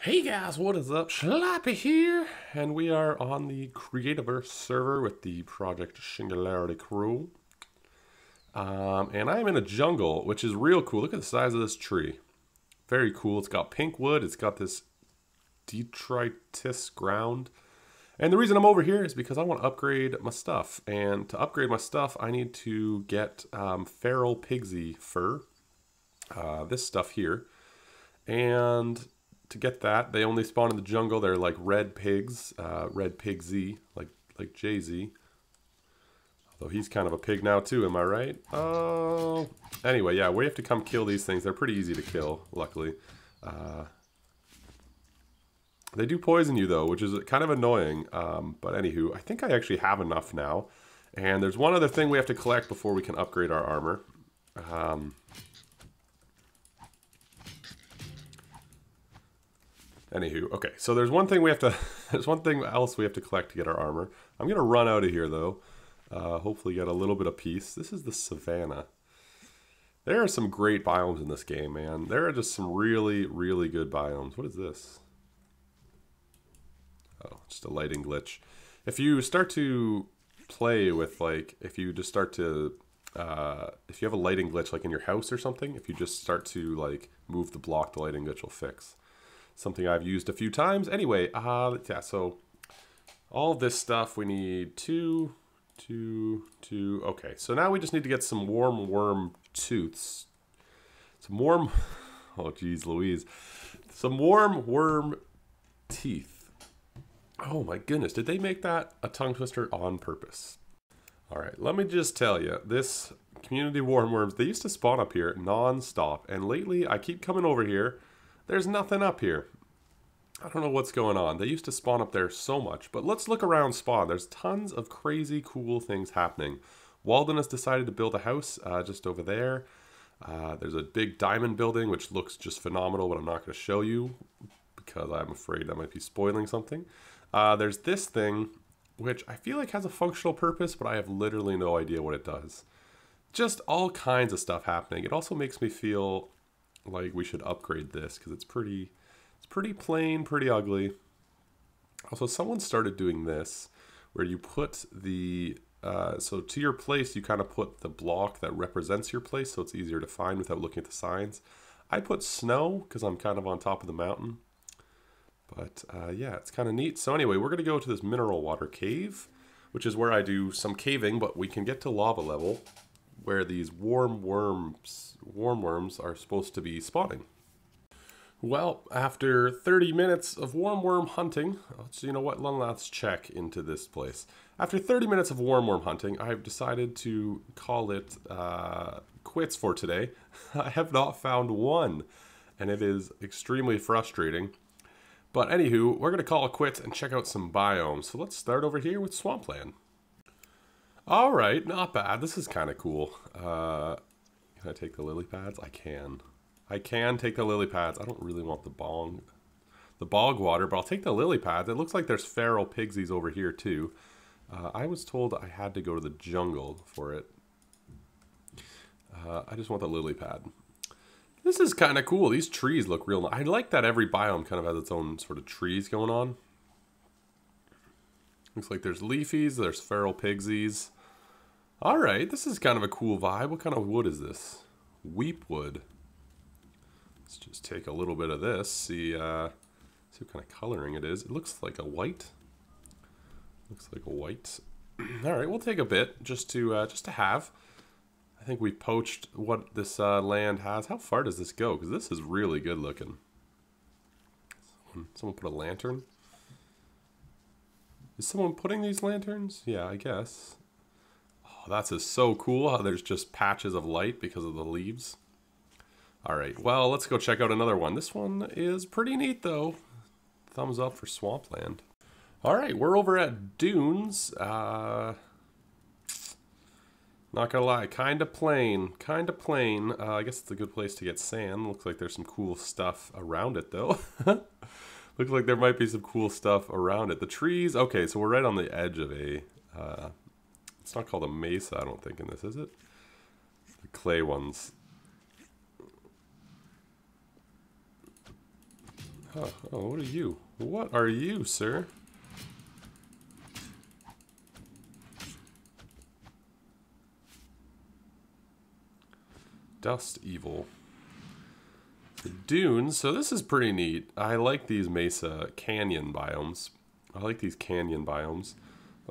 Hey guys, what is up? Schlappy here, and we are on the Creativerse server with the Project Singularity crew. And I'm in a jungle, which is real cool. Look at the size of this tree. Very cool. It's got pink wood. It's got this detritus ground. And the reason I'm over here is because I want to upgrade my stuff. And to upgrade my stuff, I need to get feral pigsy fur. This stuff here. And to get that, they only spawn in the jungle. They're like red pigs, red pig Z, like Jay-Z. Although he's kind of a pig now too, am I right? Oh, anyway, yeah, we have to come kill these things. They're pretty easy to kill, luckily. They do poison you though, which is kind of annoying. But anywho, I think I actually have enough now. And there's one other thing we have to collect before we can upgrade our armor. Anywho, okay, so there's one thing we have to, there's one thing else we have to collect to get our armor. I'm gonna run out of here though. Hopefully get a little bit of peace. This is the Savanna. There are some great biomes in this game, man. There are just some really, really good biomes. What is this? Oh, just a lighting glitch. If you start to play with, like, if you just start to, if you have a lighting glitch like in your house or something, if you just start to like move the block, the lighting glitch will fix. Something I've used a few times. Anyway, yeah, so all this stuff we need two. Okay, so now we just need to get some warm worm tooths. Some warm, oh geez Louise. Some warm worm teeth. Oh my goodness, did they make that a tongue twister on purpose? All right, let me just tell you, this community warm worms, they used to spawn up here non-stop, and lately I keep coming over here. There's nothing up here. I don't know what's going on. They used to spawn up there so much, but let's look around spawn. There's tons of crazy cool things happening. Walden has decided to build a house just over there. There's a big diamond building, which looks just phenomenal, but I'm not going to show you because I'm afraid that might be spoiling something. There's this thing, which I feel like has a functional purpose, but I have literally no idea what it does. Just all kinds of stuff happening. It also makes me feel like we should upgrade this because it's pretty plain, pretty ugly. Also, someone started doing this where you put the so to your place you kind of put the block that represents your place, so it's easier to find without looking at the signs. I put snow because I'm kind of on top of the mountain, but yeah, it's kind of neat. So anyway, we're gonna go to this mineral water cave, which is where I do some caving, but we can get to lava level where these warm worms are supposed to be spawning. Well, after 30 minutes of warm worm hunting, so you know what, let's check into this place. After 30 minutes of warm worm hunting, I've decided to call it quits for today. I have not found one, and it is extremely frustrating. But anywho, we're going to call it quits and check out some biomes. So let's start over here with swampland. Alright, not bad. This is kind of cool. Can I take the lily pads? I can. I can take the lily pads. I don't really want the bog water, but I'll take the lily pads. It looks like there's feral pigsies over here too. I was told I had to go to the jungle for it. I just want the lily pad. This is kind of cool. These trees look real nice. I like that every biome kind of has its own sort of trees going on. Looks like there's leafies, there's feral pigsies. Alright, this is kind of a cool vibe. What kind of wood is this? Weep wood. Let's just take a little bit of this, see what kind of coloring it is. It looks like a white. Looks like a white. Alright, we'll take a bit just to have. I think we poached what this land has. How far does this go? Because this is really good looking. Someone put a lantern? Is someone putting these lanterns? Yeah, I guess. Oh, that's just so cool how there's just patches of light because of the leaves. Alright, well, let's go check out another one. This one is pretty neat, though. Thumbs up for swampland. Alright, we're over at Dunes. Not gonna lie, kinda plain. Kinda plain. I guess it's a good place to get sand. Looks like there's some cool stuff around it, though. Looks like there might be some cool stuff around it. The trees, okay, so we're right on the edge of a, it's not called a mesa, I don't think, in this, is it? The clay ones. Huh. Oh, what are you? What are you, sir? Dust Evil. The dunes. So this is pretty neat. I like these mesa canyon biomes. I like these canyon biomes.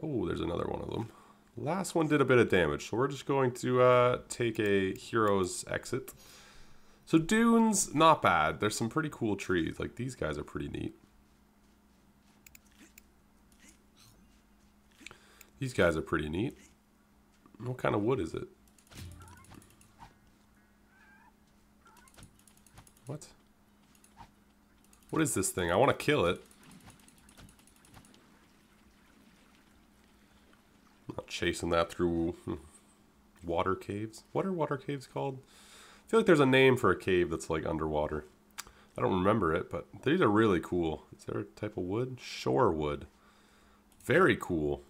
Oh, there's another one of them. Last one did a bit of damage, so we're just going to take a hero's exit. So dunes, not bad. There's some pretty cool trees. Like, these guys are pretty neat. These guys are pretty neat. What kind of wood is it? What? What is this thing? I want to kill it. I'm not chasing that through water caves. What are water caves called? I feel like there's a name for a cave that's like underwater. I don't remember it, but these are really cool. Is there a type of wood? Shore wood. Very cool.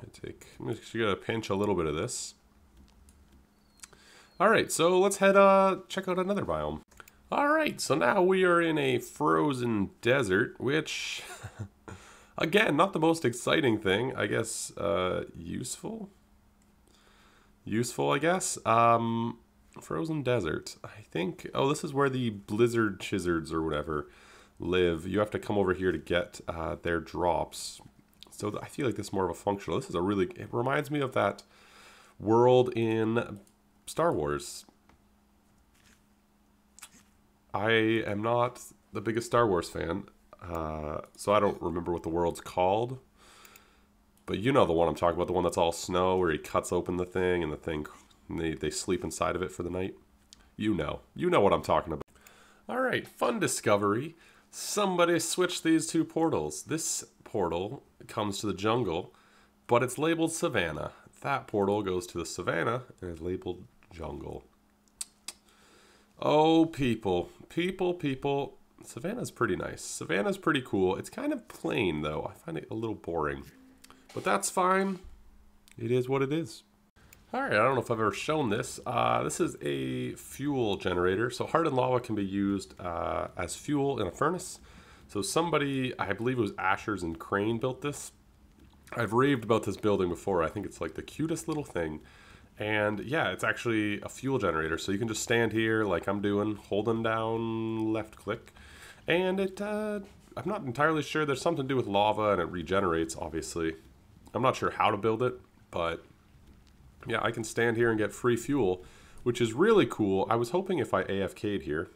I'm just gonna pinch a little bit of this. Alright, so let's head check out another biome. Alright, so now we are in a frozen desert, which, again, not the most exciting thing. I guess, useful? Useful, I guess. Frozen desert. I think, oh, this is where the blizzard chizards or whatever live. You have to come over here to get their drops. So I feel like this is more of a functional. This is a really, it reminds me of that world in Star Wars. I am not the biggest Star Wars fan, so I don't remember what the world's called. But you know the one I'm talking about, the one that's all snow, where he cuts open the thing and they sleep inside of it for the night. You know what I'm talking about. All right, fun discovery. Somebody switched these two portals. This portal comes to the jungle, but it's labeled Savanna. That portal goes to the Savanna and is labeled jungle. Oh, people. Savannah's pretty nice. Savannah's pretty cool. It's kind of plain, though. I find it a little boring. But that's fine. It is what it is. Alright, I don't know if I've ever shown this. This is a fuel generator. So hardened lava can be used as fuel in a furnace. So somebody, I believe it was Ashers and Crane, built this. I've raved about this building before. I think it's like the cutest little thing. And yeah, it's actually a fuel generator. So you can just stand here like I'm doing, holding down left click. And it, I'm not entirely sure. There's something to do with lava and it regenerates, obviously. I'm not sure how to build it, but yeah, I can stand here and get free fuel, which is really cool. I was hoping if I AFK'd here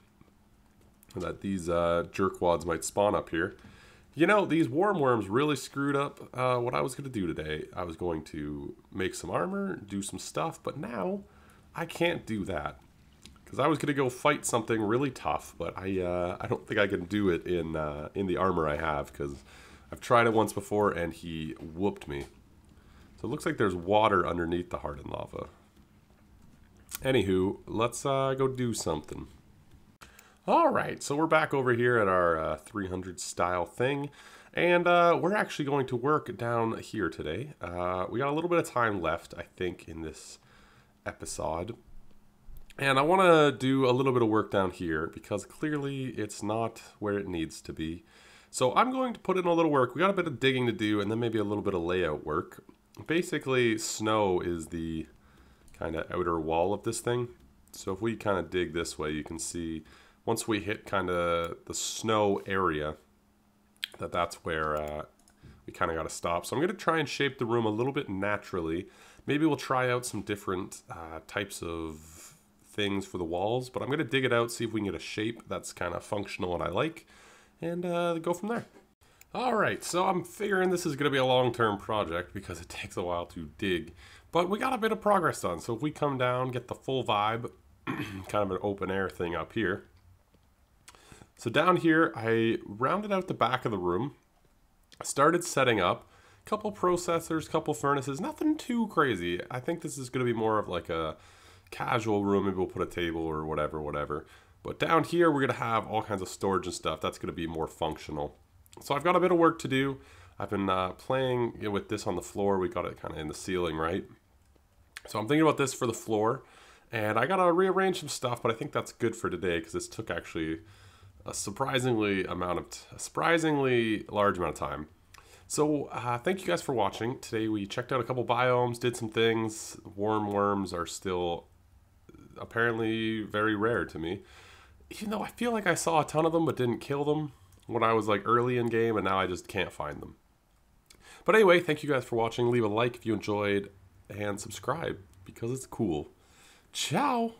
that these jerkwads might spawn up here. You know, these worms really screwed up what I was going to do today. I was going to make some armor, do some stuff, but now I can't do that. Because I was going to go fight something really tough, but I don't think I can do it in the armor I have, because I've tried it once before and he whooped me. So it looks like there's water underneath the hardened lava. Anywho, let's go do something. Alright, so we're back over here at our 300 style thing. And we're actually going to work down here today. We got a little bit of time left, I think, in this episode. And I want to do a little bit of work down here because clearly it's not where it needs to be. So I'm going to put in a little work. We got a bit of digging to do and then maybe a little bit of layout work. Basically, snow is the kind of outer wall of this thing. So if we kind of dig this way, you can see once we hit kind of the snow area, that's where we kind of got to stop. So I'm going to try and shape the room a little bit naturally. Maybe we'll try out some different types of things for the walls, but I'm going to dig it out, see if we can get a shape that's kind of functional and I like, and go from there. Alright, so I'm figuring this is going to be a long-term project because it takes a while to dig, but we got a bit of progress done. So if we come down, get the full vibe, kind of an open air thing up here. So down here, I rounded out the back of the room, started setting up a couple processors, couple furnaces, nothing too crazy. I think this is going to be more of like a casual room. Maybe we'll put a table or whatever. But down here, we're going to have all kinds of storage and stuff. That's going to be more functional. So I've got a bit of work to do. I've been playing with this on the floor. We got it kind of in the ceiling, right? So I'm thinking about this for the floor. And I got to rearrange some stuff, but I think that's good for today because this took actually a surprisingly large amount of time. So thank you guys for watching. Today we checked out a couple biomes, did some things. Worms are still apparently very rare to me. Even though I feel like I saw a ton of them but didn't kill them when I was like early in game, and now I just can't find them. But anyway, thank you guys for watching. Leave a like if you enjoyed and subscribe because it's cool. Ciao!